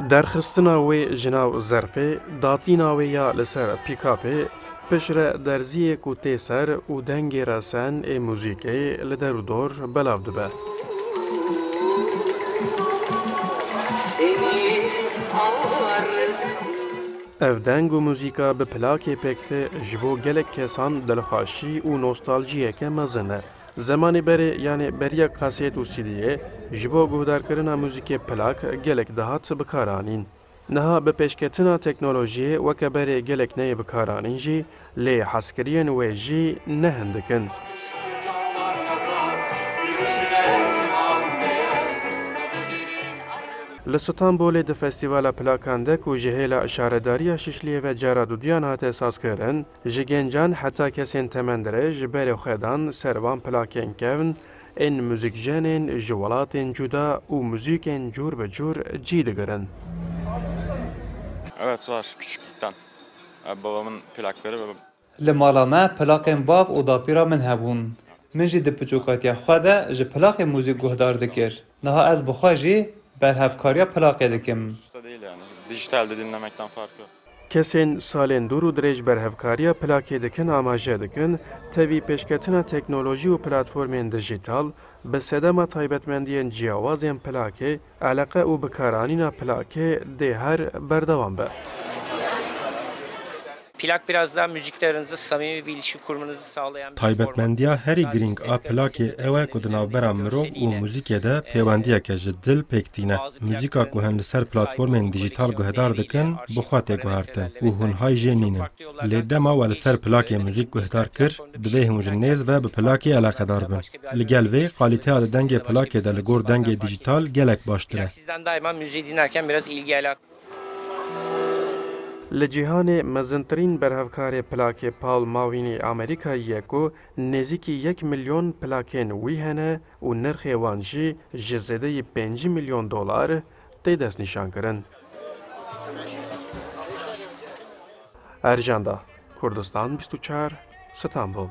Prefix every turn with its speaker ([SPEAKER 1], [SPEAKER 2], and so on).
[SPEAKER 1] درخستنا وی جناو ظرفه داتینا وی یا لسر پیکاپه پشره درزیه کو تیسر و دنگی راسن ای موزیکه لدر دور بلاو دبه. اف دنگ و موزیکا به پلاک پکته جبو گلک کسان دلخوشی و نوستالژیه که مزنه. زمانی بری یعنی بریا کاسیت و سیدیه جبو گودار کرنا موزیک پلاک گلک دهات بکارانین. نها به پیشکتنا تکنولوژی و کبری گلک نی بکارانین جی لی حسکرین و جی نهندکن. لستانبول د فستیوال پلاکاندک و جهیل اشارهداری ششلیه و جارادودیان هات اساس کردن جگنجان حتی کسین تمندره جبر خدان سروان پلاکین کون این موزیک جنین جوالاتین جدا و موزیکین جور به جور cidigirin.
[SPEAKER 2] Evet var küçüklükten. Babamın plakları ve
[SPEAKER 3] لمالا ما پلاکین باو و داپیرا من هبون. من جی د پچوکاتیا خواده جی پلاک موزیک گهدار دکر. نها از بخواجی برهفکاریا پلاک دکم.
[SPEAKER 2] usta değil yani. Dijitalde dinlemekten farkı yok.
[SPEAKER 1] Kesin salin duru derece berhevkariya plakê dikin amaje dikin, tevî pêşketina teknolojî û platformên dijital, bi sedema taybetmendiyên ciyawazên plakê, eleqe û bikaranîna plakê dê her berdewam be.
[SPEAKER 4] Plak biraz daha müzikle aranızda samimi bir ilişki kurmanızı sağlayan bir
[SPEAKER 5] Taybetmendiya herî giring a plakê ew e ku di navbera mirov û muzîkê de pêwendiyeke ji dil pêktîne. Muzîka ku hin li ser platformên dijîtal guhdar dikin, bi xwe tê guhertin û hûn hay jê nînin. Lê dema we li ser plakê muzîk guhdar kir, divê hûn ji nêz ve bi plakê eleqedar bin. Li gel vê, qalîteya li dengê plakê de li gor dengê dijîtal gelek baştir e.
[SPEAKER 4] Sizden daima müziği dinlerken biraz ilgi alaka.
[SPEAKER 1] لجیهان مزنترین برهفکاری پلاک پال ماوینی آمریکاییه کو نزدیکی 1 میلیون پلاکین وی هنه و نرخ وانجی جزیده 5 میلیون دلار دست نشان کرن. ارجاندا کردستان 24 استانبول